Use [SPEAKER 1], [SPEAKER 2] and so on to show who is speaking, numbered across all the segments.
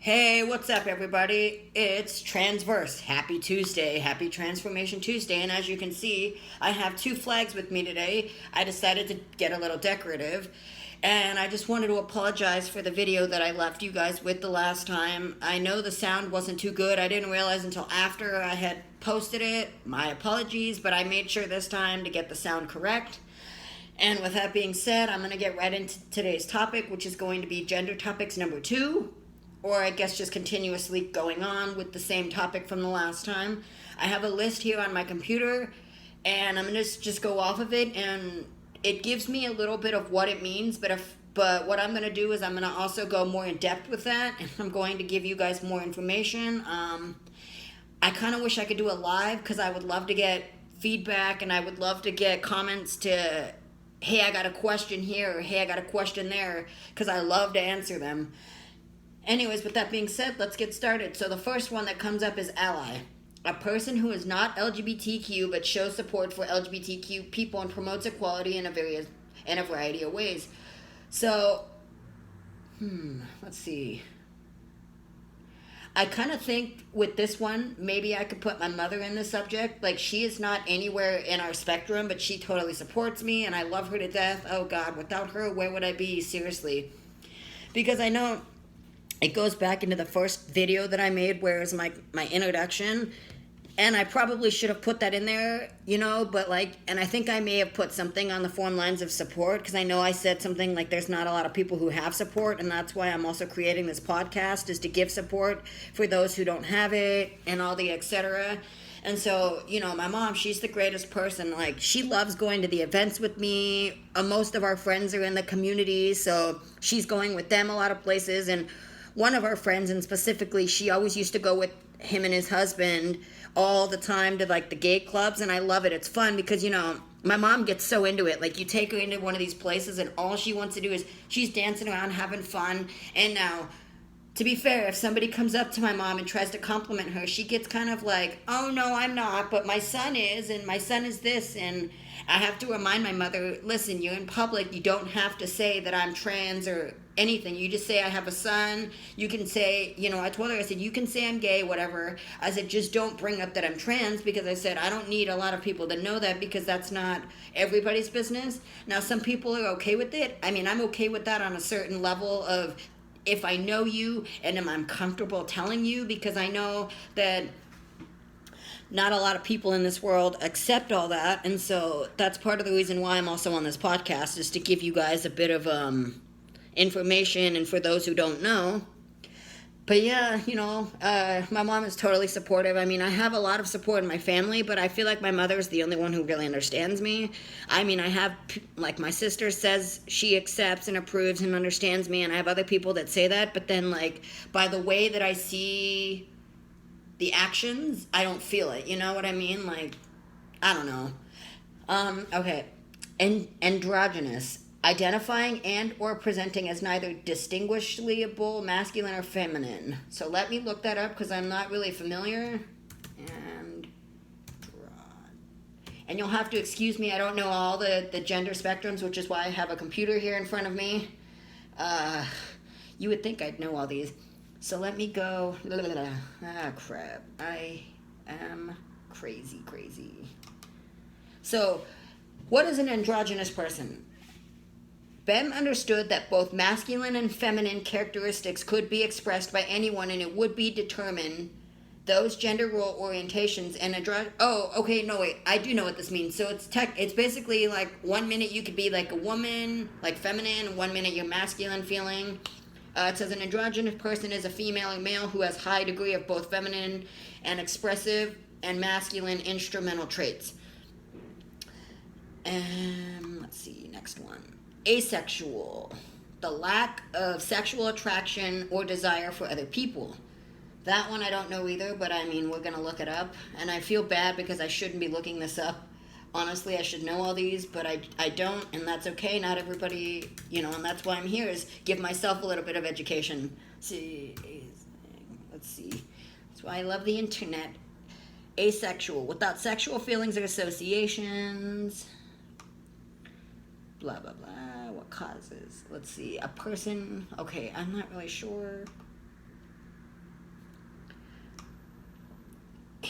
[SPEAKER 1] Hey, what's up, everybody? It's TransVerse. Happy Tuesday. Happy Transformation Tuesday. And as you can see, I have two flags with me today. I decided to get a little decorative. And I just wanted to apologize for the video that I left you guys with the last time. I know the sound wasn't too good. I didn't realize until after I had posted it. My apologies, but I made sure this time to get the sound correct. And with that being said, I'm going to get right into today's topic, which is going to be gender topics number 2. Or I guess just continuously going on with the same topic from the last time. I have a list here on my computer, and I'm going to just go off of it, and it gives me a little bit of what it means, but what I'm going to do is I'm going to also go more in depth with that, and I'm going to give you guys more information. I kind of wish I could do it live, because I would love to get feedback, and I would love to get comments to, hey, I got a question here, or hey, I got a question there, because I love to answer them. Anyways, with that being said, let's get started. So the first one that comes up is ally. A person who is not LGBTQ but shows support for LGBTQ people and promotes equality in a variety of ways. So, let's see. I kind of think with this one, maybe I could put my mother in the subject. Like, she is not anywhere in our spectrum, but she totally supports me, and I love her to death. Oh, God, without her, where would I be? Seriously. Because I know it goes back into the first video that I made, where is my introduction, and I probably should have put that in there, but and I think I may have put something on the form lines of support, because I know I said something like there's not a lot of people who have support, and that's why I'm also creating this podcast, is to give support for those who don't have it, and all the etc. And so, my mom, she's the greatest person. Like, she loves going to the events with me. Most of our friends are in the community, so she's going with them a lot of places, and one of our friends, and specifically, she always used to go with him and his husband all the time to, the gay clubs, and I love it. It's fun because, my mom gets so into it. Like, you take her into one of these places, and all she wants to do is, she's dancing around, having fun, and now, to be fair, if somebody comes up to my mom and tries to compliment her, she gets kind of like, oh, no, I'm not, but my son is, and my son is this, and I have to remind my mother, listen, you're in public, you don't have to say that I'm trans or anything. You just say I have a son. You can say, I told her, I said, you can say I'm gay, whatever. I said, just don't bring up that I'm trans, because I said, I don't need a lot of people to know that, because that's not everybody's business. Now, some people are okay with it. I mean, I'm okay with that on a certain level of, if I know you and I'm comfortable telling you, because I know that not a lot of people in this world accept all that, and so that's part of the reason why I'm also on this podcast, is to give you guys a bit of information, and for those who don't know. But yeah, my mom is totally supportive. I mean, I have a lot of support in my family, but I feel like my mother is the only one who really understands me. I mean, I have, my sister says she accepts and approves and understands me, and I have other people that say that, but then, by the way that I see the actions, I don't feel it. You know what I mean? I don't know. Okay. Androgynous. Identifying and or presenting as neither distinguishable masculine or feminine. So let me look that up, because I'm not really familiar. And you'll have to excuse me, I don't know all the gender spectrums, which is why I have a computer here in front of me. You would think I'd know all these. So let me go. Ah, crap. I am crazy. So, what is an androgynous person? Bem understood that both masculine and feminine characteristics could be expressed by anyone, and it would be determined those gender role orientations and I do know what this means. So it's basically like 1 minute you could be like a woman, like feminine, and 1 minute you're masculine feeling. It says an androgynous person is a female or male who has high degree of both feminine and expressive and masculine instrumental traits. Let's see, next one. Asexual. The lack of sexual attraction or desire for other people. That one I don't know either, but I mean, we're going to look it up. And I feel bad because I shouldn't be looking this up. Honestly, I should know all these, but I don't, and that's okay. Not everybody, and that's why I'm here, is give myself a little bit of education. Let's see. That's why I love the internet. Asexual. Without sexual feelings or associations. Blah, blah, blah. What causes? Let's see. A person. Okay, I'm not really sure.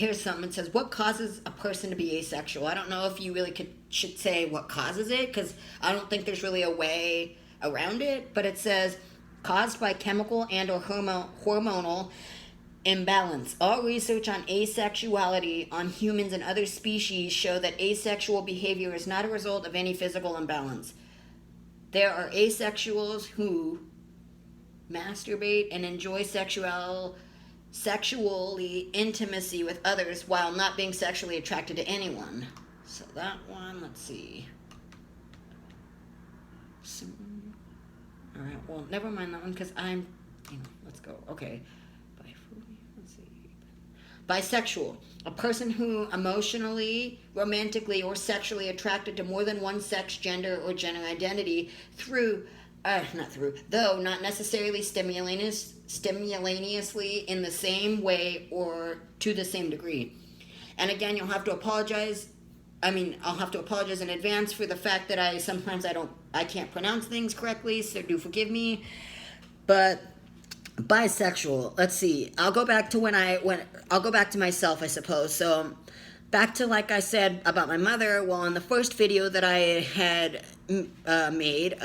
[SPEAKER 1] here's something. It says, what causes a person to be asexual? I don't know if you really should say what causes it, because I don't think there's really a way around it. But it says, caused by chemical and or hormonal imbalance. All research on asexuality on humans and other species show that asexual behavior is not a result of any physical imbalance. There are asexuals who masturbate and enjoy sexually intimacy with others while not being sexually attracted to anyone. So that one, let's see. All right, well, never mind that one, because let's go. Okay. Let's see. Bisexual. A person who emotionally, romantically, or sexually attracted to more than one sex, gender, or gender identity though not necessarily stimulaneously in the same way or to the same degree. And again, I'll have to apologize in advance for the fact that I can't pronounce things correctly, so do forgive me. But bisexual, let's see. I'll go back to myself, I suppose. So back to, like I said about my mother, well, in the first video that I had made,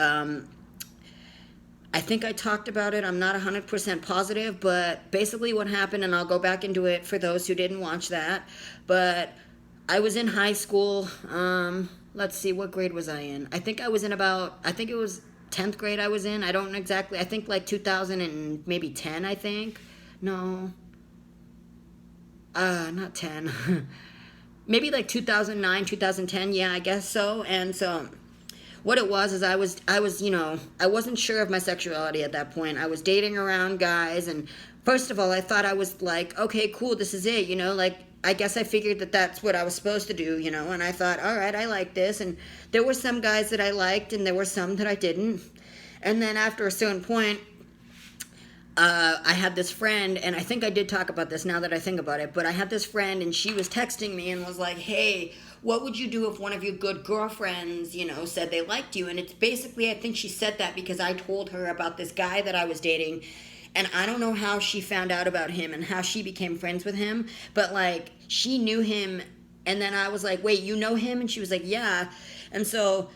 [SPEAKER 1] I think I talked about it. I'm not 100% positive, but basically what happened, and I'll go back into it for those who didn't watch that, but I was in high school. Let's see, what grade was I in? I think it was 10th grade I was in. I don't exactly, I think like 2000 and maybe 10, I think. No. Not 10. Maybe like 2009, 2010, yeah, I guess so. And so what it was is I wasn't sure of my sexuality at that point. I was dating around guys, and first of all, I thought I was like, okay, cool, this is it, like, I guess I figured that that's what I was supposed to do, and I thought, all right, I like this, and there were some guys that I liked, and there were some that I didn't, and then after a certain point, I had this friend, and I think I did talk about this now that I think about it, but I had this friend, and she was texting me and was like, hey, what would you do if one of your good girlfriends, said they liked you? And it's basically, I think she said that because I told her about this guy that I was dating, and I don't know how she found out about him and how she became friends with him, but, like, she knew him, and then I was like, wait, you know him? And she was like, yeah. And so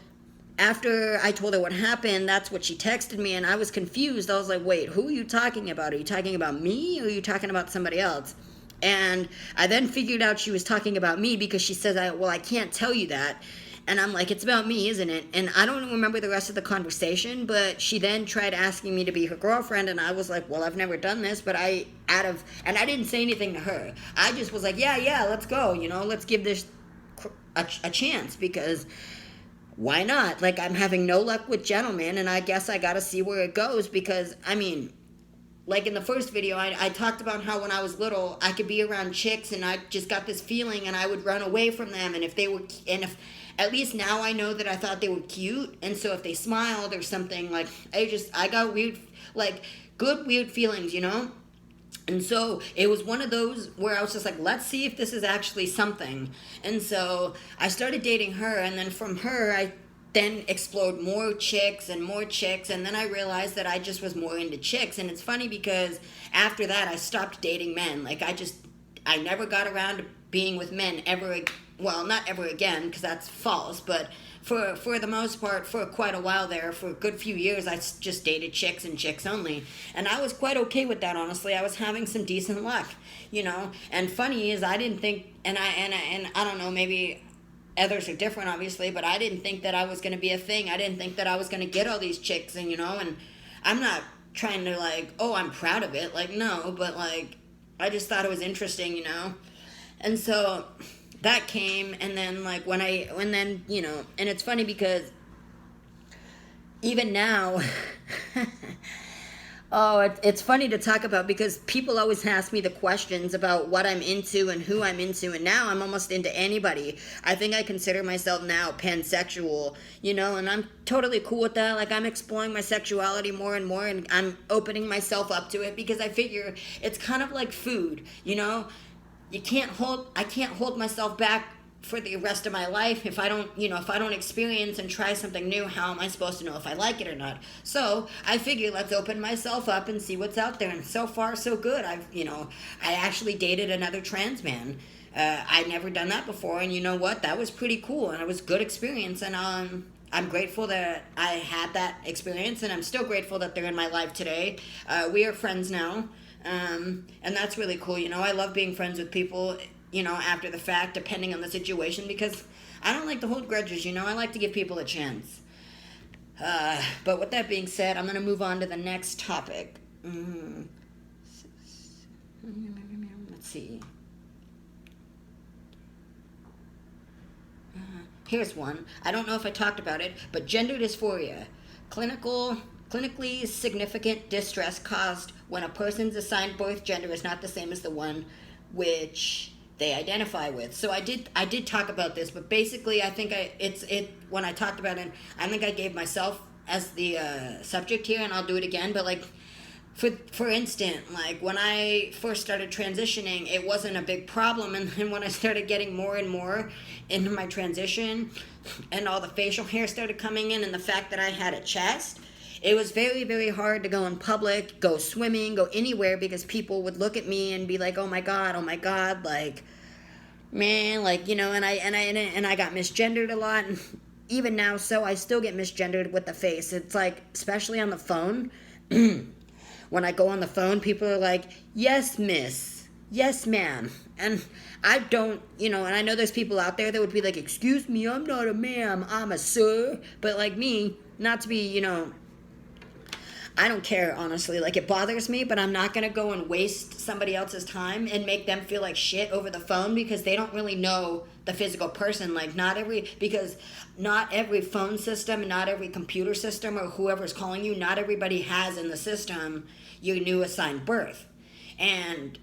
[SPEAKER 1] after I told her what happened, that's what she texted me, and I was confused. I was like, wait, who are you talking about? Are you talking about me, or are you talking about somebody else? And I then figured out she was talking about me because she says, I can't tell you that. And I'm like, it's about me, isn't it? And I don't remember the rest of the conversation, but she then tried asking me to be her girlfriend, and I was like, well, I've never done this, but and I didn't say anything to her. I just was like, yeah, let's go, let's give this a chance, because why not? Like, I'm having no luck with gentlemen, and I guess I gotta see where it goes, because, like in the first video, I talked about how when I was little, I could be around chicks, and I just got this feeling, and I would run away from them, and if at least now I know that I thought they were cute, and so if they smiled or something, like, I got weird, like, good weird feelings, And so it was one of those where I was just like, let's see if this is actually something. And so I started dating her, and then from her, I then explored more chicks, and then I realized that I just was more into chicks. And it's funny because after that, I stopped dating men. Like, I never got around to being with men ever. Well, not ever again, because that's false, but for the most part, for quite a while there, for a good few years, I just dated chicks and chicks only, and I was quite okay with that, honestly. I was having some decent luck, and funny is, I didn't think, and I don't know, maybe others are different, obviously, but I didn't think that I was going to be a thing. I didn't think that I was going to get all these chicks, and, and I'm not trying to, like, oh, I'm proud of it, like, no, but, like, I just thought it was interesting, and so that came, and then, like, and it's funny because even now, it's funny to talk about, because people always ask me the questions about what I'm into and who I'm into, and now I'm almost into anybody. I think I consider myself now pansexual, and I'm totally cool with that. Like, I'm exploring my sexuality more and more, and I'm opening myself up to it, because I figure it's kind of like food, I can't hold myself back for the rest of my life, if I don't experience and try something new, how am I supposed to know if I like it or not? So I figured, let's open myself up and see what's out there. And so far, so good. I actually dated another trans man. I'd never done that before, and you know what? That was pretty cool, and it was a good experience. And I'm grateful that I had that experience, and I'm still grateful that they're in my life today. We are friends now, and that's really cool. I love being friends with people, after the fact, depending on the situation, because I don't like to hold grudges, I like to give people a chance. But with that being said, I'm going to move on to the next topic. Let's see. Here's one. I don't know if I talked about it, but gender dysphoria. Clinically significant distress caused when a person's assigned birth gender is not the same as the one which they identify with. So I did talk about this, but basically I think when I talked about it, I think I gave myself as the subject here, and I'll do it again. But like, for instance, like when I first started transitioning, it wasn't a big problem, and then when I started getting more and more into my transition, and all the facial hair started coming in, and the fact that I had a chest, it was very, very hard to go in public, go swimming, go anywhere, because people would look at me and be like, oh my god, like, man, like, and I got misgendered a lot, and even now, so I still get misgendered with the face. It's like, especially on the phone, when I go on the phone, people are like, yes, miss, yes, ma'am, and I don't, and I know there's people out there that would be like, excuse me, I'm not a ma'am, I'm a sir, but like me, not to be, I don't care, honestly. Like, it bothers me, but I'm not going to go and waste somebody else's time and make them feel like shit over the phone, because they don't really know the physical person. Like, because not every phone system, not every computer system, or whoever's calling you, not everybody has in the system your new assigned birth. And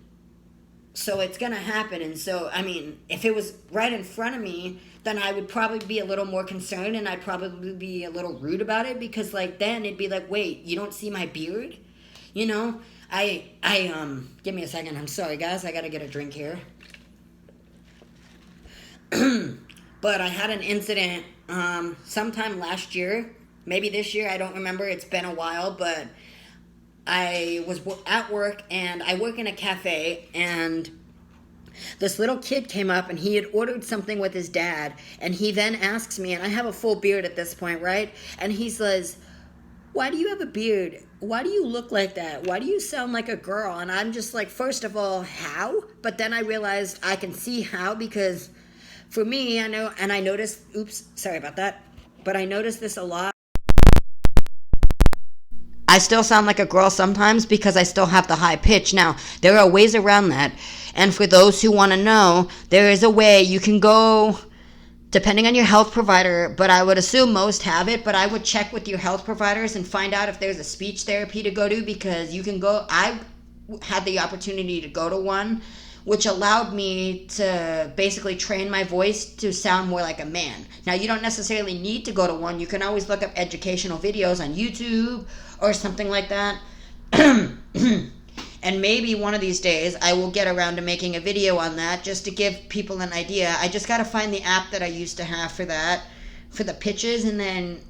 [SPEAKER 1] so it's going to happen. And so, I mean, if it was right in front of me, then I would probably be a little more concerned, and I'd probably be a little rude about it, because like then it'd be like, wait, you don't see my beard? I give me a second. I'm sorry, guys. I got to get a drink here. But I had an incident sometime last year, maybe this year, I don't remember. It's been a while, but I was at work, and I work in a cafe, and this little kid came up, and he had ordered something with his dad, and he then asks me, and I have a full beard at this point, right? And he says, why do you have a beard? Why do you look like that? Why do you sound like a girl? And I'm just like, first of all, how? But then I realized I can see how, because for me, I know, and I noticed, oops, sorry about that, but I noticed this a lot. I still sound like a girl sometimes because I still have the high pitch. Now, there are ways around that. And for those who want to know, there is a way you can go, depending on your health provider, but I would assume most have it, but I would check with your health providers and find out if there's a speech therapy to go to, because you can go, I had the opportunity to go to one, which allowed me to basically train my voice to sound more like a man. Now, you don't necessarily need to go to one. You can always look up educational videos on YouTube or something like that. And maybe one of these days I will get around to making a video on that, just to give people an idea. I just got to find the app that I used to have for that, for the pitches, and then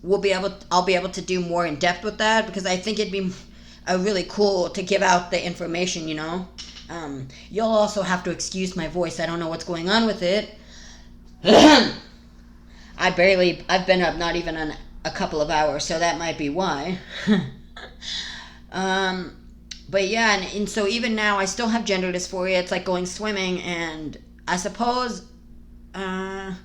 [SPEAKER 1] I'll be able to do more in depth with that, because I think it'd be really cool to give out the information, You'll also have to excuse my voice. I don't know what's going on with it. I've been up not even on a couple of hours, so that might be why. But yeah, and so even now I still have gender dysphoria. It's like going swimming, and I suppose, I'm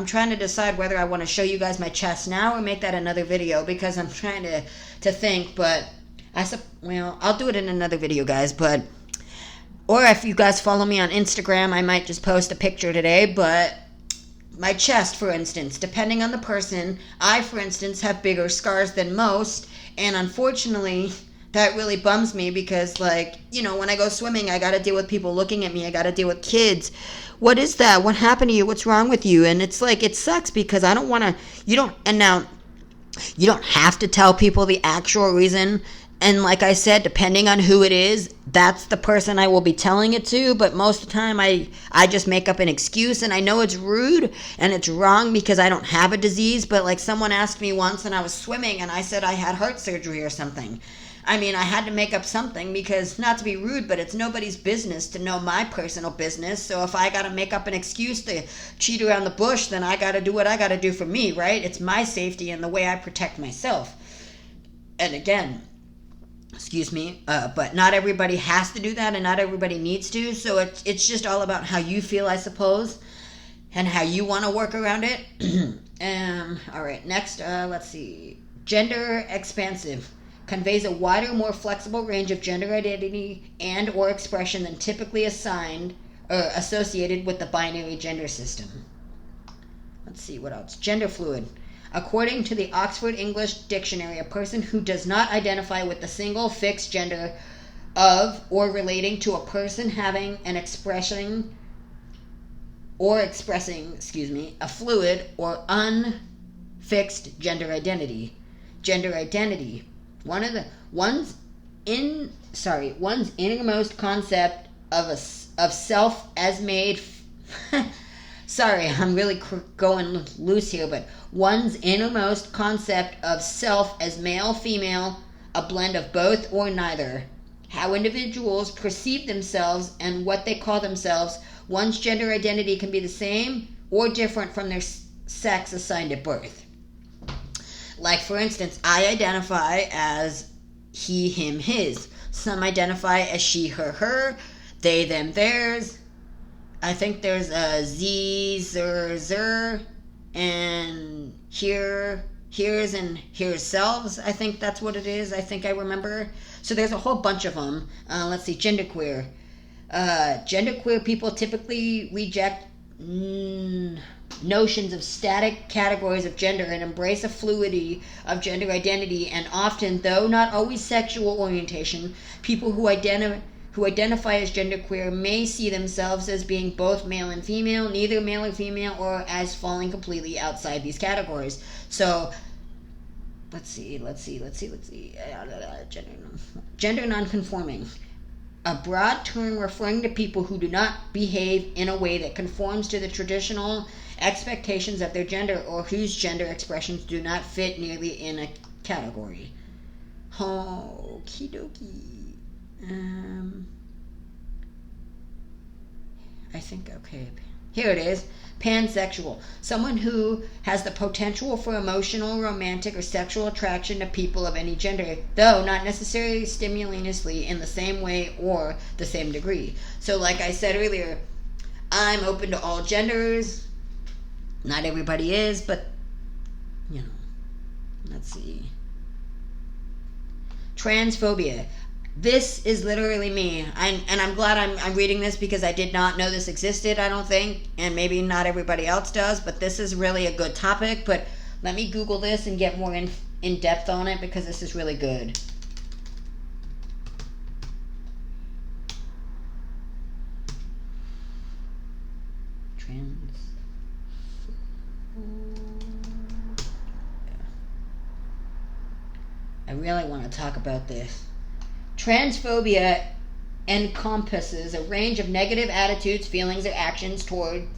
[SPEAKER 1] trying to decide whether I want to show you guys my chest now or make that another video, because I'm trying to think, but I'll do it in another video, guys, or if you guys follow me on Instagram, I might just post a picture today. But my chest, for instance, depending on the person, I, for instance, have bigger scars than most, and unfortunately, that really bums me, because, like, when I go swimming, I got to deal with people looking at me, I got to deal with kids. What is that? What happened to you? What's wrong with you? And it's like, it sucks, because I don't want to, and now, you don't have to tell people the actual reason And like I said, depending on who it is, that's the person I will be telling it to. But most of the time, I just make up an excuse. And I know it's rude and it's wrong because I don't have a disease. But like someone asked me once and I was swimming and I said I had heart surgery or something. I mean, I had to make up something because, not to be rude, but it's nobody's business to know my personal business. So if I got to make up an excuse to cheat around the bush, then I got to do what I got to do for me, right? It's my safety and the way I protect myself. And again, excuse me, but not everybody has to do that and not everybody needs to. So it's just all about how you feel, I suppose, and how you want to work around it. All right, next, let's see. Gender expansive. Conveys a wider, more flexible range of gender identity and or expression than typically assigned or associated with the binary gender system. Let's see, what else? Gender fluid. According to the Oxford English Dictionary, a person who does not identify with the single fixed gender of or relating to a person having an expressing, a fluid or unfixed gender identity. Gender identity. One's innermost concept of self as made. Sorry, I'm really going loose here, but one's innermost concept of self as male, female, a blend of both or neither. How individuals perceive themselves and what they call themselves. One's gender identity can be the same or different from their sex assigned at birth. Like, for instance, I identify as he, him, his. Some identify as she, her, her, they, them, theirs. I think there's a z, zer, zer, and here's and here's selves. I think that's what it is. I think I remember. So there's a whole bunch of them. Let's see, genderqueer. Genderqueer people typically reject notions of static categories of gender and embrace a fluidity of gender identity, and often, though not always sexual orientation, people who identify as genderqueer may see themselves as being both male and female, neither male or female, or as falling completely outside these categories. So let's see. Gender nonconforming. A broad term referring to people who do not behave in a way that conforms to the traditional expectations of their gender or whose gender expressions do not fit nearly in a category. Okie dokie. I think, okay. Here it is. Pansexual. Someone who has the potential for emotional, romantic, or sexual attraction to people of any gender, though not necessarily stimulatory in the same way or the same degree. So like I said earlier, I'm open to all genders. Not everybody is, but, you know. Let's see. Transphobia. This is literally me. And I'm glad I'm reading this because I did not know this existed, I don't think. And maybe not everybody else does, but this is really a good topic. But let me Google this and get more in depth on it because this is really good. I really want to talk about this. Transphobia encompasses a range of negative attitudes, feelings, or actions toward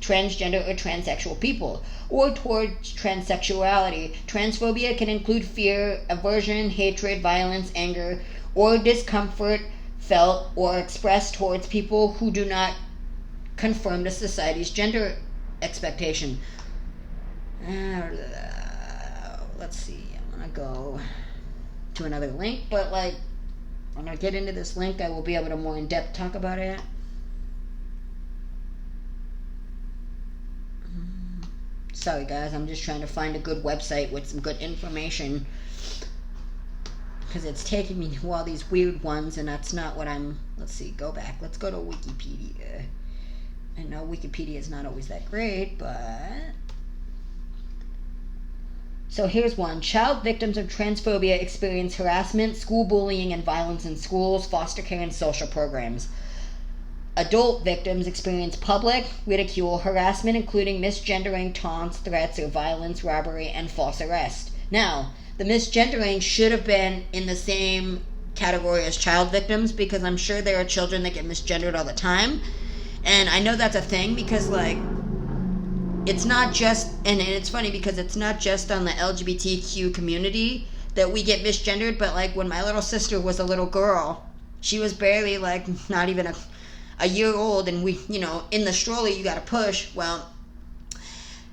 [SPEAKER 1] transgender or transsexual people, or towards transsexuality. Transphobia can include fear, aversion, hatred, violence, anger, or discomfort felt or expressed towards people who do not conform to society's gender expectation. Let's see, I'm going to go to another link, but like when I get into this link I will be able to more in depth talk about it. Sorry guys, I'm just trying to find a good website with some good information because it's taking me to all these weird ones and that's not what I'm. Let's see, go back, let's go to Wikipedia. I know Wikipedia is not always that great, but so here's one. Child victims of transphobia experience harassment, school bullying, and violence in schools, foster care, and social programs. Adult victims experience public ridicule, harassment, including misgendering, taunts, threats, or violence, robbery, and false arrest. Now, the misgendering should have been in the same category as child victims, because I'm sure there are children that get misgendered all the time. And I know that's a thing because, like, it's not just, and it's funny because it's not just on the LGBTQ community that we get misgendered, but like when my little sister was a little girl, she was barely like not even a year old, and we, you know, in the stroller you gotta push. Well,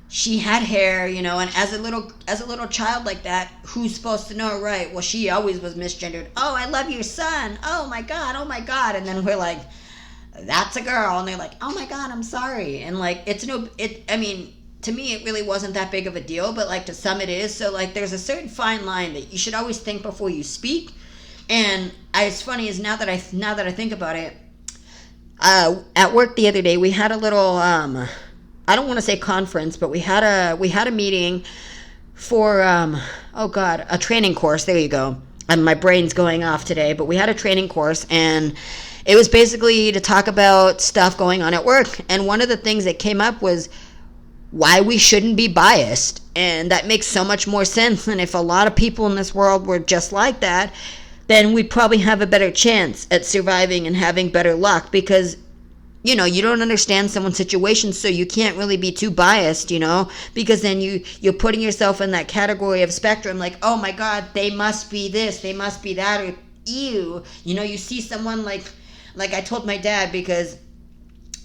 [SPEAKER 1] she had hair, you know, and as a little child like that, who's supposed to know, right? Well, she always was misgendered. Oh, I love your son. Oh my god, oh my god. And then we're like, that's a girl, and they're like, oh my god, I'm sorry. And like, I mean, to me it really wasn't that big of a deal, but like to some it is. So like there's a certain fine line that you should always think before you speak. And it's funny is now that I think about it, at work the other day we had a little I don't want to say conference, but we had a meeting for a training course. There you go. And my brain's going off today, but we had a training course, and it was basically to talk about stuff going on at work. And one of the things that came up was why we shouldn't be biased. And that makes so much more sense. And if a lot of people in this world were just like that, then we'd probably have a better chance at surviving and having better luck, because, you know, you don't understand someone's situation, so you can't really be too biased, you know, because then you're putting yourself in that category of spectrum, like, oh my god, they must be this, they must be that, or ew, you know, you see someone like I told my dad, because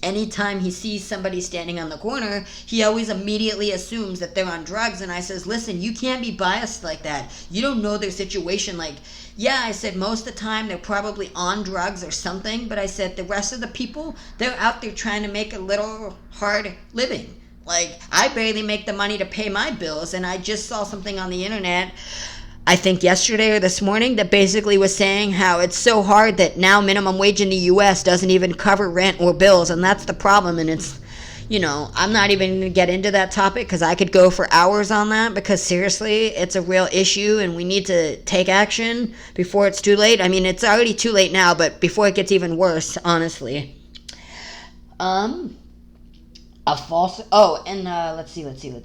[SPEAKER 1] anytime he sees somebody standing on the corner, he always immediately assumes that they're on drugs. And I says, listen, you can't be biased like that. You don't know their situation. Like, yeah, I said, most of the time they're probably on drugs or something. But I said, the rest of the people, they're out there trying to make a little hard living. Like, I barely make the money to pay my bills. And I just saw something on the internet, I think yesterday or this morning, that basically was saying how it's so hard that now minimum wage in the U.S. doesn't even cover rent or bills, and that's the problem. And it's, you know, I'm not even going to get into that topic because I could go for hours on that, because seriously, it's a real issue and we need to take action before it's too late. I mean, it's already too late now, but before it gets even worse, honestly. Let's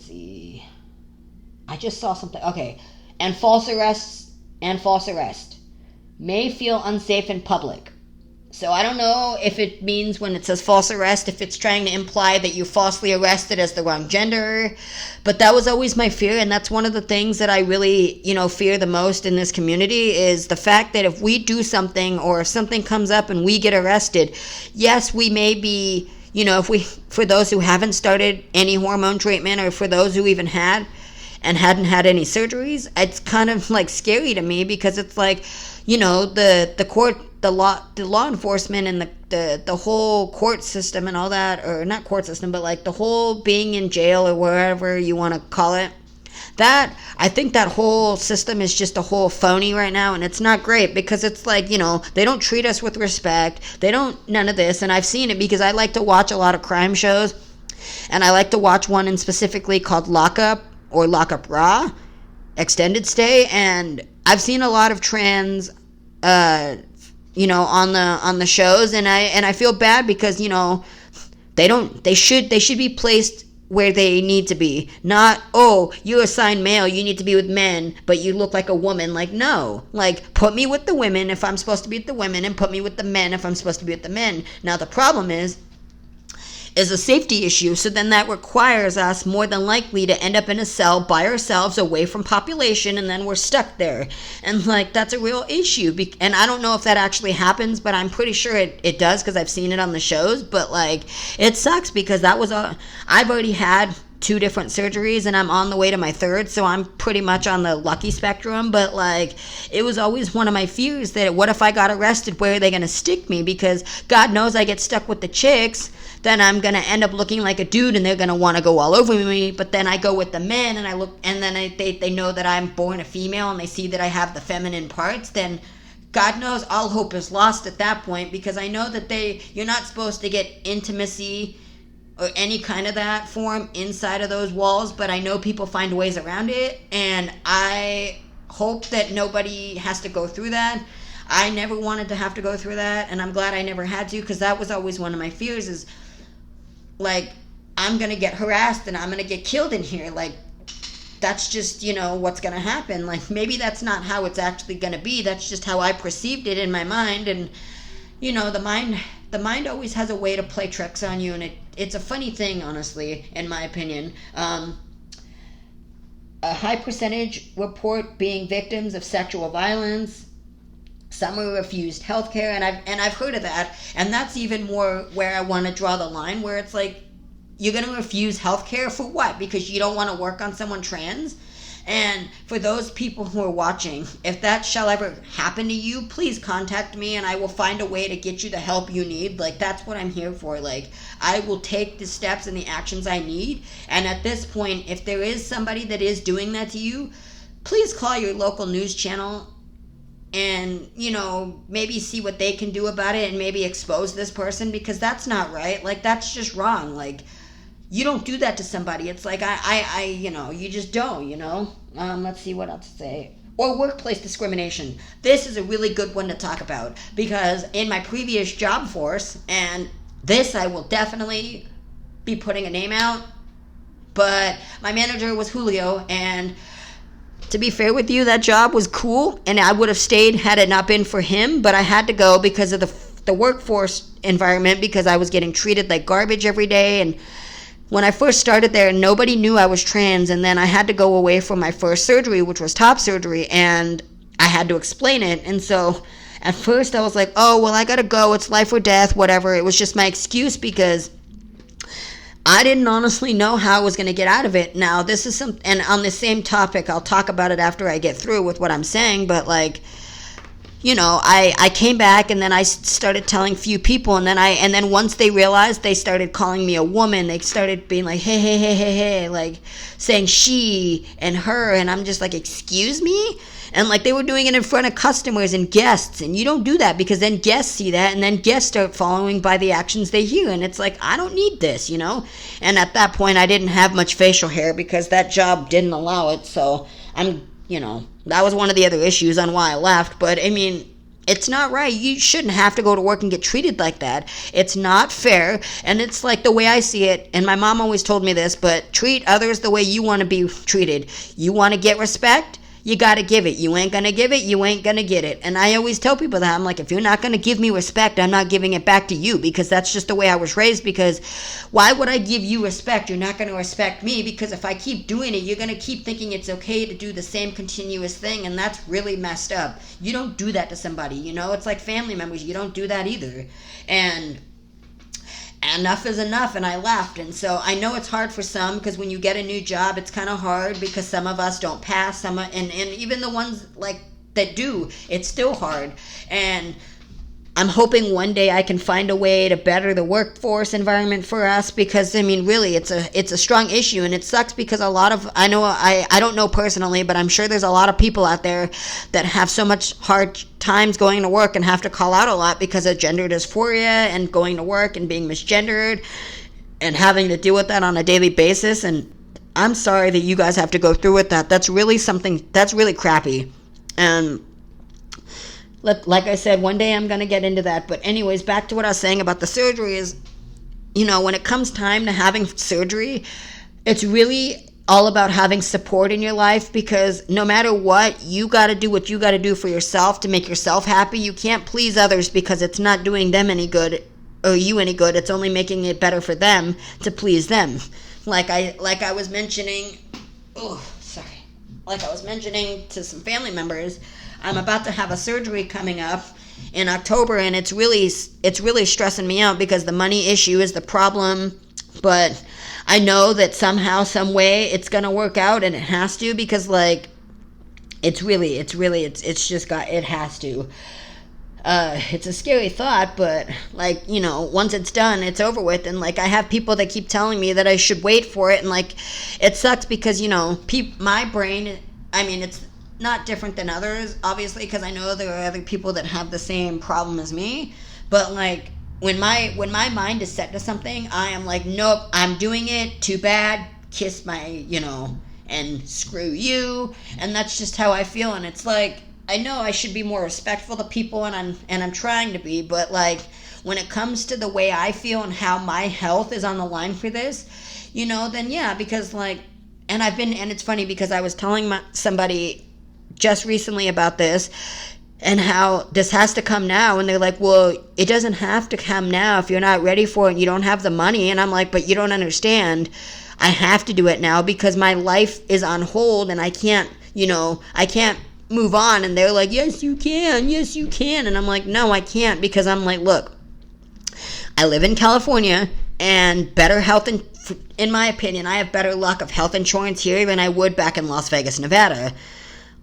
[SPEAKER 1] see. I just saw something. Okay. And false arrest may feel unsafe in public. So I don't know if it means when it says false arrest, if it's trying to imply that you falsely arrested as the wrong gender. But that was always my fear, and that's one of the things that I really, you know, fear the most in this community, is the fact that if we do something, or if something comes up and we get arrested, yes, we may be, you know, for those who haven't started any hormone treatment, or for those who even had and hadn't had any surgeries, it's kind of like scary to me, because it's like, you know, the law enforcement and the whole court system and all that, or not court system, but like the whole being in jail or wherever you want to call it, that, I think that whole system is just a whole phony right now, and it's not great, because it's like, you know, they don't treat us with respect, none of this. And I've seen it because I like to watch a lot of crime shows, and I like to watch one in specifically called Lockup, or Lockup Raw, Extended Stay, and I've seen a lot of trans, you know, on the shows, and I feel bad because, you know, they should be placed where they need to be. Not, oh, you're assigned male, you need to be with men, but you look like a woman. Like, no. Like, put me with the women if I'm supposed to be with the women, and put me with the men if I'm supposed to be with the men. Now, the problem is a safety issue, so then that requires us more than likely to end up in a cell by ourselves away from population, and then we're stuck there. And like, that's a real issue, and I don't know if that actually happens, but I'm pretty sure it does, because I've seen it on the shows. But like, it sucks, because I've already had 2 different surgeries, and I'm on the way to my 3rd, so I'm pretty much on the lucky spectrum. But like, it was always one of my fears that what if I got arrested, where are they going to stick me? Because God knows I get stuck with the chicks, then I'm going to end up looking like a dude, and they're going to want to go all over me. But then I go with the men, and then they know that I'm born a female, and they see that I have the feminine parts, then God knows all hope is lost at that point, because I know that you're not supposed to get intimacy or any kind of that form inside of those walls, but I know people find ways around it, and I hope that nobody has to go through that. I never wanted to have to go through that, and I'm glad I never had to, because that was always one of my fears, is like, I'm gonna get harassed and I'm gonna get killed in here. Like, that's just, what's going to happen. Like, maybe that's not how it's actually going to be. That's just how I perceived it in my mind. And, the mind always has a way to play tricks on you. And it's a funny thing, honestly, in my opinion. A high percentage report being victims of sexual violence. Some are refused healthcare, and I've heard of that. And that's even more where I want to draw the line, where it's like, you're going to refuse healthcare for what? Because you don't want to work on someone trans? And for those people who are watching, if that shall ever happen to you, please contact me and I will find a way to get you the help you need. Like, that's what I'm here for. Like, I will take the steps and the actions I need. And at this point, if there is somebody that is doing that to you, please call your local news channel and, maybe see what they can do about it and maybe expose this person, because that's not right. Like, that's just wrong. Like, you don't do that to somebody. It's like, you just don't, let's see what else to say. Or workplace discrimination. This is a really good one to talk about, because in my previous job force, and this I will definitely be putting a name out, but my manager was Julio, and to be fair with you, that job was cool, and I would have stayed had it not been for him, but I had to go because of the workforce environment, because I was getting treated like garbage every day. And when I first started there, nobody knew I was trans, and then I had to go away from my first surgery, which was top surgery, and I had to explain it. And so at first I was like, oh, well, I gotta go, it's life or death, whatever. It was just my excuse, because I didn't honestly know how I was going to get out of it. Now, this is and on the same topic, I'll talk about it after I get through with what I'm saying, but like, I came back, and then I started telling few people, and then once they realized, they started calling me a woman. They started being like, hey, like saying she and her, and I'm just like, excuse me? And like, they were doing it in front of customers and guests, and you don't do that, because then guests see that, and then guests start following by the actions they hear, and it's like, I don't need this, And at that point, I didn't have much facial hair because that job didn't allow it, so that was one of the other issues on why I left. But I mean, it's not right. You shouldn't have to go to work and get treated like that. It's not fair. And it's like, the way I see it, and my mom always told me this, but treat others the way you want to be treated. You want to get respect? You got to give it. You ain't going to give it, you ain't going to get it. And I always tell people that. I'm like, if you're not going to give me respect, I'm not giving it back to you, because that's just the way I was raised. Because why would I give you respect? You're not going to respect me, because if I keep doing it, you're going to keep thinking it's okay to do the same continuous thing, and that's really messed up. You don't do that to somebody, It's like family members. You don't do that either. And enough is enough, and I left. And so I know it's hard for some, because when you get a new job, it's kind of hard, because some of us don't pass, and even the ones like that do, it's still hard. And I'm hoping one day I can find a way to better the workforce environment for us, because I mean, really, it's a strong issue, and it sucks because I don't know personally, but I'm sure there's a lot of people out there that have so much hard times going to work and have to call out a lot because of gender dysphoria and going to work and being misgendered and having to deal with that on a daily basis. And I'm sorry that you guys have to go through with that. That's really something that's really crappy. And like I said, one day I'm going to get into that. But anyways, back to what I was saying about the surgery is, when it comes time to having surgery, it's really all about having support in your life, because no matter what, you got to do what you got to do for yourself to make yourself happy. You can't please others, because it's not doing them any good or you any good. It's only making it better for them to please them. Like I was mentioning to some family members, I'm about to have a surgery coming up in October, and it's really stressing me out, because the money issue is the problem. But I know that somehow, some way, it's gonna work out, and it has to, because like, it has to. It's a scary thought, but like, once it's done, it's over with. And like, I have people that keep telling me that I should wait for it, and like, it sucks because my brain, I mean, it's not different than others, obviously, because I know there are other people that have the same problem as me. But like, when my mind is set to something, I am like, nope, I'm doing it, too bad, kiss my, and screw you. And that's just how I feel. And it's like, I know I should be more respectful to people, and I'm trying to be, but like, when it comes to the way I feel and how my health is on the line for this, then yeah, because like, And it's funny because I was telling somebody just recently about this and how this has to come now. And they're like, well, it doesn't have to come now if you're not ready for it and you don't have the money. And I'm like, but you don't understand. I have to do it now because my life is on hold and I can't move on. And they're like, yes, you can. Yes, you can. And I'm like, no, I can't, because I'm like, look, I live in California, and better health, in my opinion, I have better luck of health insurance here than I would back in Las Vegas, Nevada.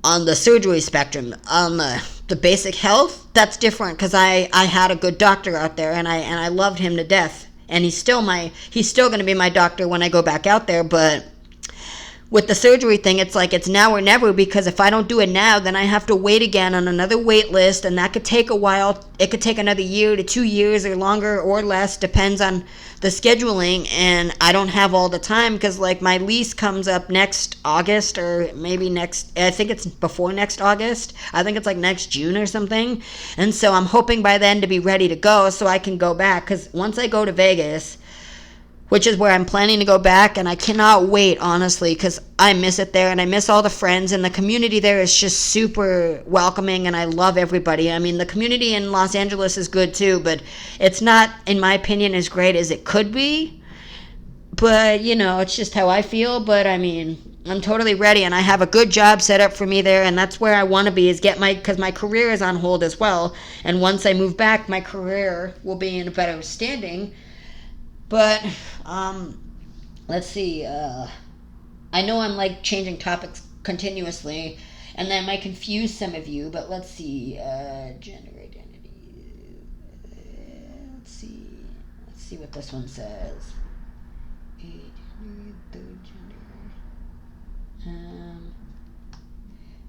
[SPEAKER 1] On the surgery spectrum, on the basic health, that's different because I had a good doctor out there, and I loved him to death. And he's still going to be my doctor when I go back out there. But with the surgery thing, it's like it's now or never, because if I don't do it now, then I have to wait again on another wait list, and that could take a while. It could take another year to 2 years or longer or less, depends on the scheduling, and I don't have all the time because, like, my lease comes up next August, or maybe I think it's before next August. I think it's like next June or something. And so I'm hoping by then to be ready to go so I can go back, because once I go to Vegas, which is where I'm planning to go back, and I cannot wait, honestly, because I miss it there, and I miss all the friends, and the community there is just super welcoming, and I love everybody. I mean, the community in Los Angeles is good too, but it's not, in my opinion, as great as it could be. But, it's just how I feel. But, I mean, I'm totally ready, and I have a good job set up for me there, and that's where I want to be, because my career is on hold as well, and once I move back, my career will be in a better standing. But, let's see, I know I'm, like, changing topics continuously, and that might confuse some of you, but let's see, gender identity, let's see what this one says. Third gender.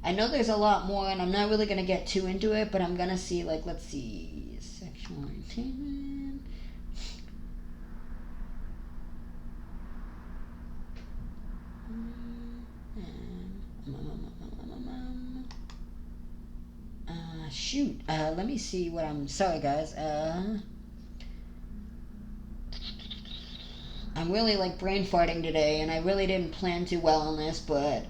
[SPEAKER 1] I know there's a lot more, and I'm not really going to get too into it, but I'm going to see, like, let's see, sexual orientation. Let me see what sorry guys, I'm really, like, brain farting today, and I really didn't plan too well on this, but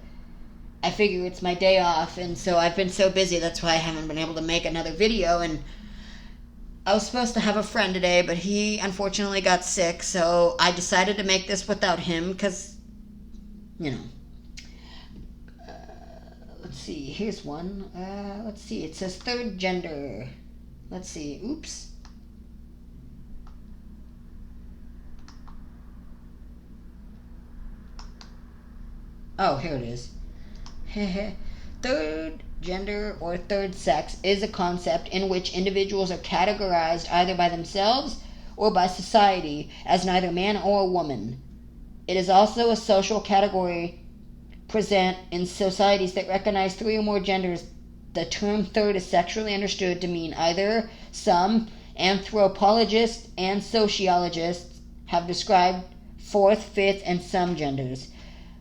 [SPEAKER 1] I figure it's my day off, and so I've been so busy, that's why I haven't been able to make another video. And I was supposed to have a friend today, but he unfortunately got sick, so I decided to make this without him, because, let's see, here's one. Let's see, it says third gender. Let's see, oops. Oh, here it is. Third gender or third sex is a concept in which individuals are categorized either by themselves or by society as neither man or woman. It is also a social category present in societies that recognize 3 or more genders. The term third is sexually understood to mean either. Some anthropologists and sociologists have described fourth, fifth, and some genders.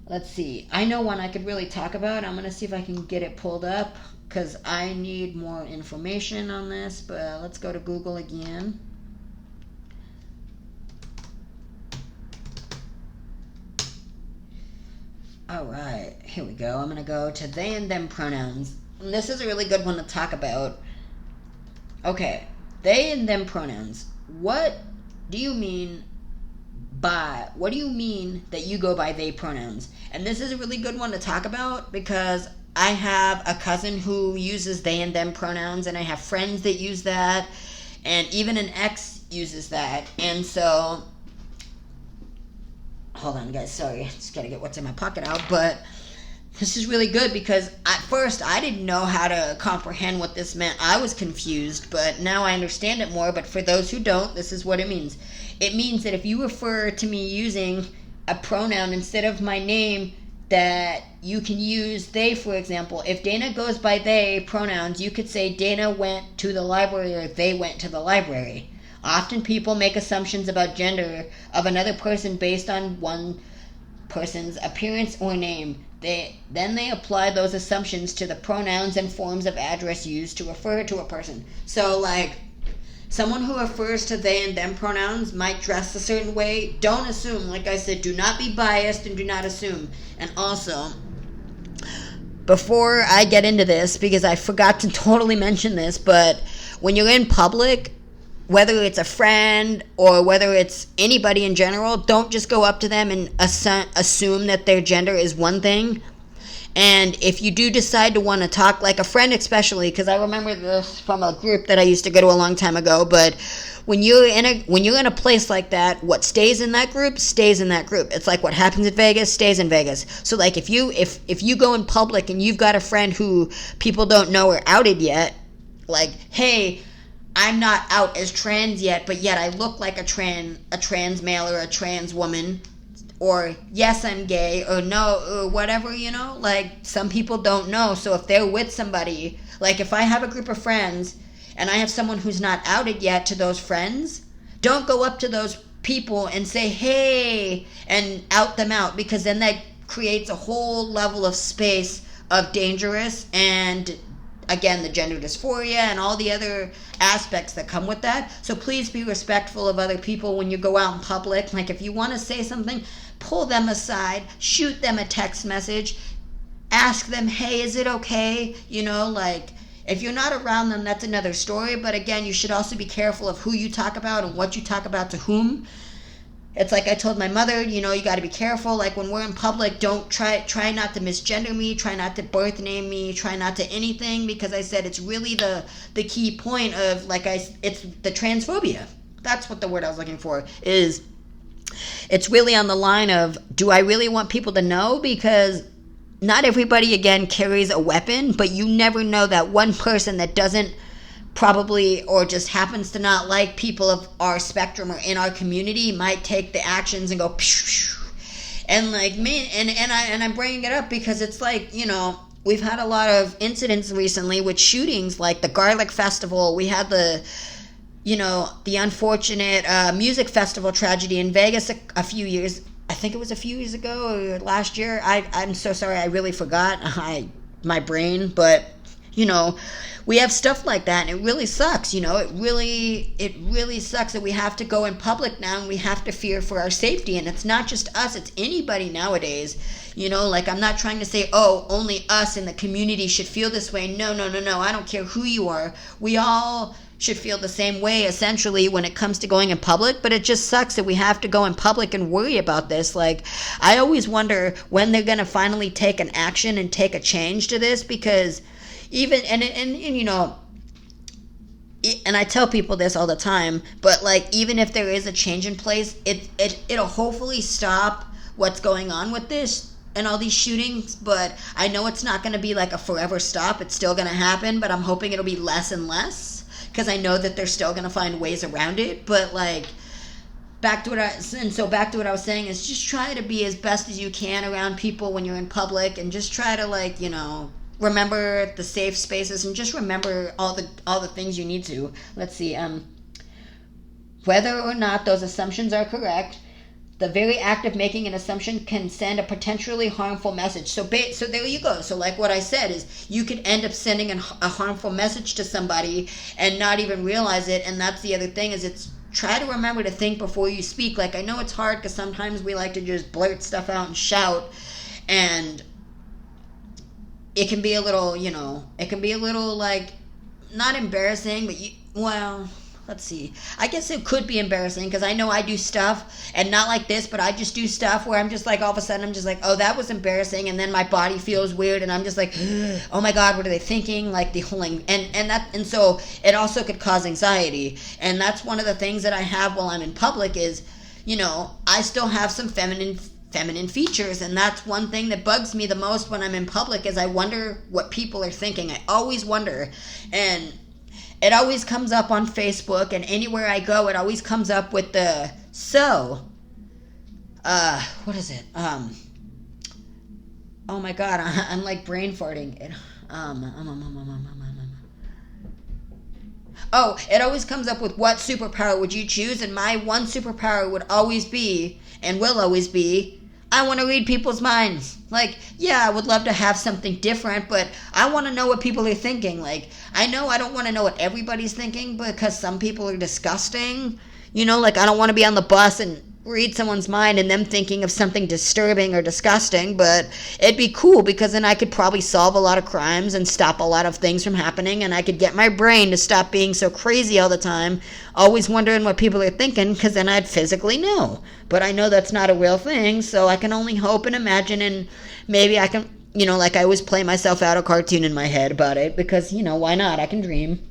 [SPEAKER 1] Let's see. I know one I could really talk about. I'm going to see if I can get it pulled up, because I need more information on this. But let's go to Google again. Alright, here we go. I'm going to go to they and them pronouns. And this is a really good one to talk about. Okay, they and them pronouns. What do you mean that you go by they pronouns? And this is a really good one to talk about, because I have a cousin who uses they and them pronouns, and I have friends that use that, and even an ex uses that. And so, hold on guys, sorry, just gotta get what's in my pocket out. But this is really good, because at first I didn't know how to comprehend what this meant. I was confused, but now I understand it more. But for those who don't, this is what it means. It means that if you refer to me using a pronoun instead of my name, that you can use they. For example, if Dana goes by they pronouns, you could say Dana went to the library, or they went to the library. Often people make assumptions about gender of another person based on one person's appearance or name. They apply those assumptions to the pronouns and forms of address used to refer to a person. So, like, Someone who refers to they and them pronouns might dress a certain way. Don't assume. Like I said, do not be biased and do not assume. And also, before I get into this, because I forgot to totally mention this, but when you're in public, whether it's a friend or whether it's anybody in general, don't just go up to them and assume that their gender is one thing. And if you do decide to want to talk, like a friend especially, because I remember this from a group that I used to go to a long time ago, but when you're in a place like that, what stays in that group stays in that group. It's like what happens in Vegas stays in Vegas. So like if you go in public and you've got a friend who people don't know or outed yet, like, hey, I'm not out as trans yet, but yet I look like a trans male or a trans woman, or yes, I'm gay, or no, or whatever, like some people don't know. So if they're with somebody, like if I have a group of friends and I have someone who's not outed yet to those friends, don't go up to those people and say, hey, and out them out, because then that creates a whole level of space of dangerous and, again, the gender dysphoria and all the other aspects that come with that. So please be respectful of other people when you go out in public. Like if you want to say something, pull them aside, shoot them a text message, ask them, hey, is it okay? Like if you're not around them, that's another story. But again, you should also be careful of who you talk about and what you talk about to whom. It's like I told my mother, you got to be careful. Like when we're in public, don't try not to misgender me, try not to birth name me, try not to anything, because I said it's really the key point of, it's the transphobia. That's what the word I was looking for is. It's really on the line of, do I really want people to know? Because not everybody, again, carries a weapon, but you never know that one person that doesn't probably or just happens to not like people of our spectrum or in our community might take the actions and go psh, and like me, and I'm bringing it up because it's like, we've had a lot of incidents recently with shootings, like the Garlic Festival. We had the unfortunate music festival tragedy in Vegas a few years, I think it was a few years ago or last year. I'm so sorry, I really forgot my brain, but we have stuff like that, and it really sucks. It really sucks that we have to go in public now and we have to fear for our safety. And it's not just us, it's anybody nowadays. Like I'm not trying to say, oh, only us in the community should feel this way. No, I don't care who you are. We all should feel the same way, essentially, when it comes to going in public. But it just sucks that we have to go in public and worry about this. Like, I always wonder when they're going to finally take an action and take a change to this, because even, and I tell people this all the time, but like, even if there is a change in place, it'll hopefully stop what's going on with this and all these shootings. But I know it's not going to be like a forever stop. It's still going to happen, but I'm hoping it'll be less and less, because I know that they're still going to find ways around it. But like, back to what I was saying is, just try to be as best as you can around people when you're in public, and just try to remember the safe spaces, and just remember all the things you need to. Let's see, whether or not those assumptions are correct, the very act of making an assumption can send a potentially harmful message. So there you go. So like what I said is, you could end up sending a harmful message to somebody and not even realize it. And that's the other thing, is it's try to remember to think before you speak. Like, I know it's hard because sometimes we like to just blurt stuff out and shout, and it can be a little, like, not embarrassing, but let's see. I guess it could be embarrassing, because I know I do stuff, and not like this, but I just do stuff where I'm just like, all of a sudden, I'm just like, oh, that was embarrassing, and then my body feels weird, and I'm just like, oh my God, what are they thinking? Like the whole, and so it also could cause anxiety, and that's one of the things that I have while I'm in public is, I still have some feminine features, and that's one thing that bugs me the most when I'm in public, is I wonder what people are thinking. I always wonder, and it always comes up on Facebook, and anywhere I go, it always comes up with the, what is it? Oh my God, I'm like brain farting. It always comes up with, what superpower would you choose? And my one superpower would always be, and will always be, I want to read people's minds. Like, yeah, I would love to have something different, but I want to know what people are thinking. Like, I know I don't want to know what everybody's thinking because some people are disgusting. You know, like, I don't want to be on the bus and read someone's mind and them thinking of something disturbing or disgusting, but it'd be cool because then I could probably solve a lot of crimes and stop a lot of things from happening, and I could get my brain to stop being so crazy all the time, always wondering what people are thinking, because then I'd physically know. But I know that's not a real thing, so I can only hope and imagine, and maybe I can, you know, like I always play myself out a cartoon in my head about it, because, you know, why not? I can dream.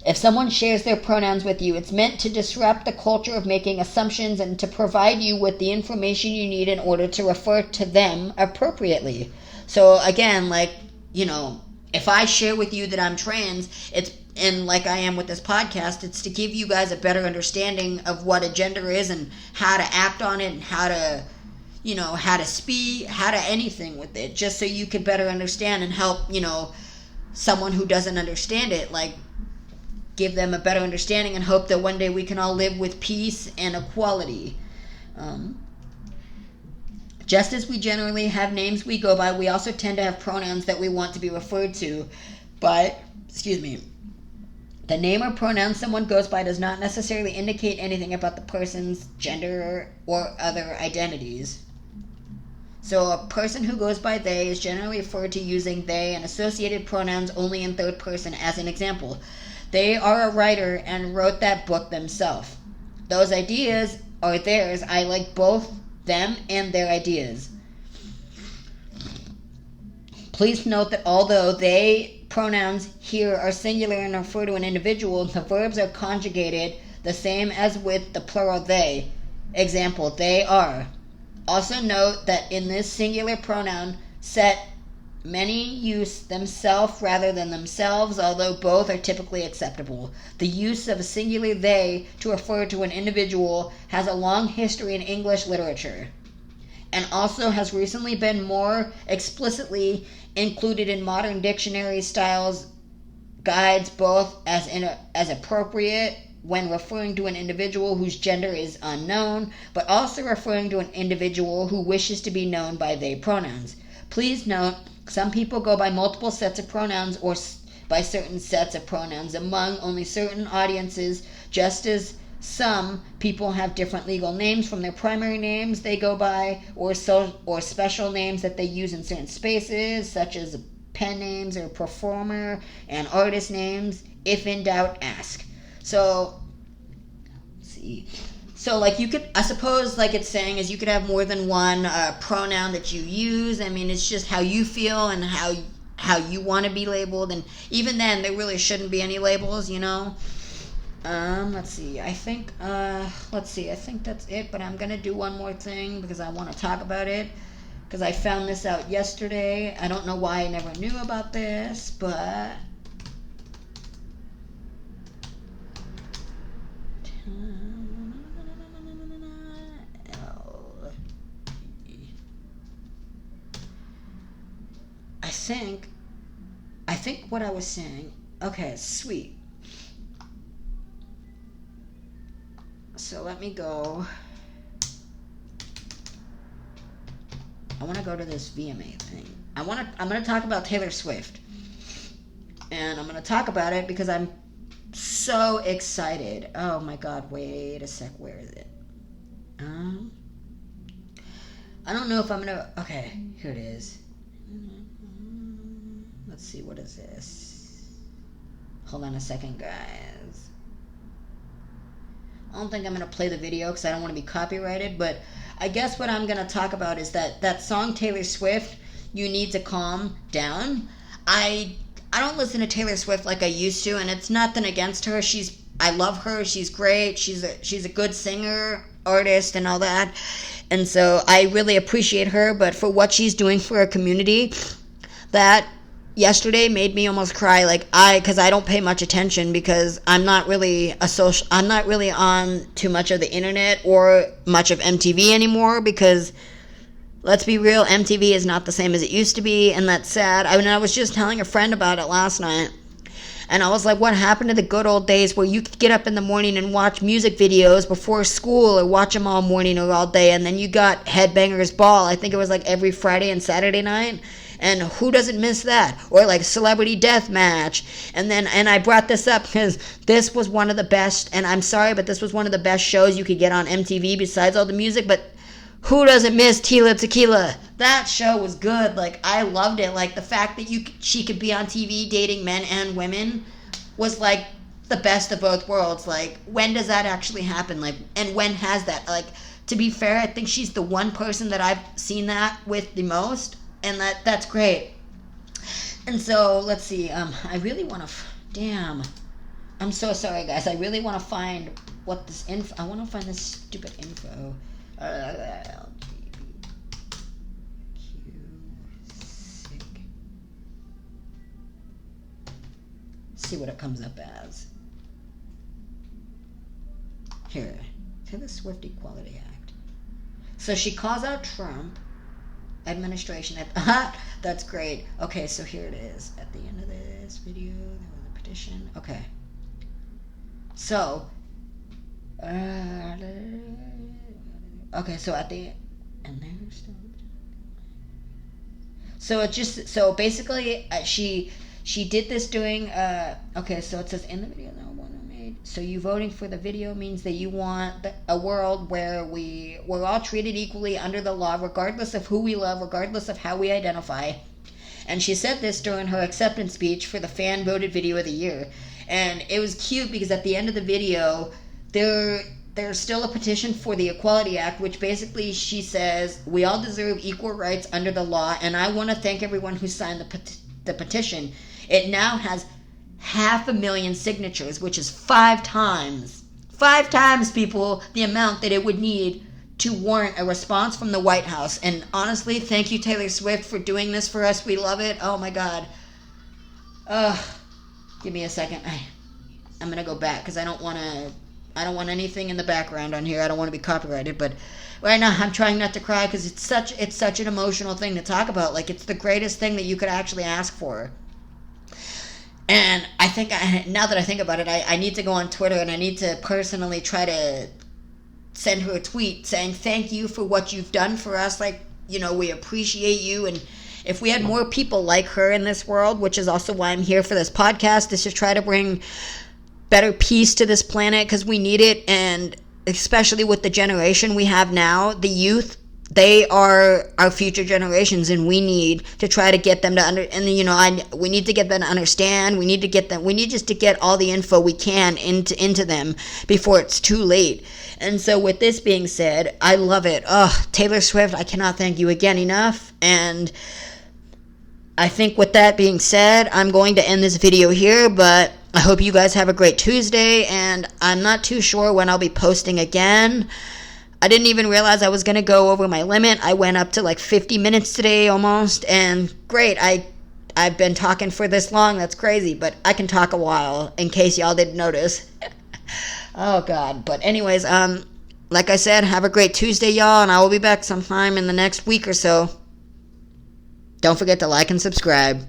[SPEAKER 1] If someone shares their pronouns with you, it's meant to disrupt the culture of making assumptions and to provide you with the information you need in order to refer to them appropriately. So again, like, you know, if I share with you that I'm trans, and like I am with this podcast, it's to give you guys a better understanding of what a gender is and how to act on it and how to, you know, how to speak, how to anything with it, just so you can better understand and help, you know, someone who doesn't understand it, like, give them a better understanding and hope that one day we can all live with peace and equality. Just as we generally have names we go by, we also tend to have pronouns that we want to be referred to by, the name or pronoun someone goes by does not necessarily indicate anything about the person's gender or other identities. So a person who goes by they is generally referred to using they and associated pronouns only in third person. As an example, they are a writer and wrote that book themselves. Those ideas are theirs. I like both them and their ideas. Please note that although they pronouns here are singular and refer to an individual, the verbs are conjugated the same as with the plural they. Example, they are. Also note that in this singular pronoun set, many use themselves rather than themselves, although both are typically acceptable. The use of a singular they to refer to an individual has a long history in English literature and also has recently been more explicitly included in modern dictionary styles guides, both as appropriate when referring to an individual whose gender is unknown, but also referring to an individual who wishes to be known by they pronouns. Please note, some people go by multiple sets of pronouns or by certain sets of pronouns among only certain audiences, just as some people have different legal names from their primary names they go by, or special names that they use in certain spaces, such as pen names or performer and artist names. If in doubt, ask. So, let's see. So, like, you could, I suppose, like it's saying, is you could have more than one pronoun that you use. I mean, it's just how you feel and how you want to be labeled. And even then, there really shouldn't be any labels, you know. Let's see. I think that's it. But I'm going to do one more thing because I want to talk about it. Because I found this out yesterday. I don't know why I never knew about this, but... I think what I was saying, okay, sweet. So let me go. I want to go to this VMA thing. I'm going to talk about Taylor Swift. And I'm going to talk about it because I'm so excited. Oh my God, wait a sec, where is it? I don't know if I'm going to, okay, here it is. Let's see, what is this? Hold on a second, guys. I don't think I'm going to play the video because I don't want to be copyrighted, but I guess what I'm going to talk about is that song Taylor Swift, You Need to Calm Down. I don't listen to Taylor Swift like I used to, and it's nothing against her. I love her. She's great. She's a good singer, artist, and all that. And so I really appreciate her, but for what she's doing for her community, that yesterday made me almost cry, because I don't pay much attention because I'm not really on too much of the internet or much of MTV anymore, because let's be real, MTV is not the same as it used to be, and that's sad. I was just telling a friend about it last night, And I was like, what happened to the good old days where you could get up in the morning and watch music videos before school, or watch them all morning or all day, and then you got Headbangers Ball. I think it was like every Friday and Saturday night. And who doesn't miss that? Or like Celebrity Deathmatch. And I brought this up because this was one of the best, and I'm sorry, but this was one of the best shows you could get on MTV besides all the music. But who doesn't miss Tila Tequila? That show was good. Like, I loved it. Like, the fact that she could be on TV dating men and women was like the best of both worlds. Like, when does that actually happen? Like, and when has that? Like, to be fair, I think she's the one person that I've seen that with the most. And that's great. And so, let's see. I really want to... Damn. I'm so sorry, guys. I really want to find what this info... I want to find this stupid info. See what it comes up as. Here. Taylor Swift Equality Act. So she calls out Trump administration. That's great. Okay, so here it is. At the end of this video, there was a petition. Okay. So, okay, so at the and there's still. So it just basically she did this doing okay, so it says in the video no one made. So you voting for the video means that you want a world where we're all treated equally under the law, regardless of who we love, regardless of how we identify. And she said this during her acceptance speech for the fan voted video of the year. And it was cute because at the end of the video, there's still a petition for the Equality Act, which basically she says we all deserve equal rights under the law. And I want to thank everyone who signed the petition. It now has 500,000 signatures, which is 5 times, people, the amount that it would need to warrant a response from the White House. And honestly, thank you, Taylor Swift, for doing this for us. We love it. Oh my God. Give me a second. I'm gonna go back because I don't want anything in the background on here. I don't want to be copyrighted. But right now, I'm trying not to cry because it's such an emotional thing to talk about. Like, it's the greatest thing that you could actually ask for. And I think now that I think about it, I need to go on Twitter and I need to personally try to send her a tweet saying thank you for what you've done for us. Like, we appreciate you. And if we had more people like her in this world, which is also why I'm here for this podcast, is to try to bring better peace to this planet because we need it. And especially with the generation we have now, the youth, they are our future generations, and we need to try to get them to we need to get them to understand. We need just to get all the info we can into them before it's too late. And so with this being said, I love it. Taylor Swift, I cannot thank you again enough. And I think with that being said, I'm going to end this video here, but I hope you guys have a great Tuesday, and I'm not too sure when I'll be posting again. I didn't even realize I was going to go over my limit. I went up to like 50 minutes today almost, and great. I've been talking for this long. That's crazy, but I can talk a while in case y'all didn't notice. Oh, God. But anyways, like I said, have a great Tuesday, y'all, and I will be back sometime in the next week or so. Don't forget to like and subscribe.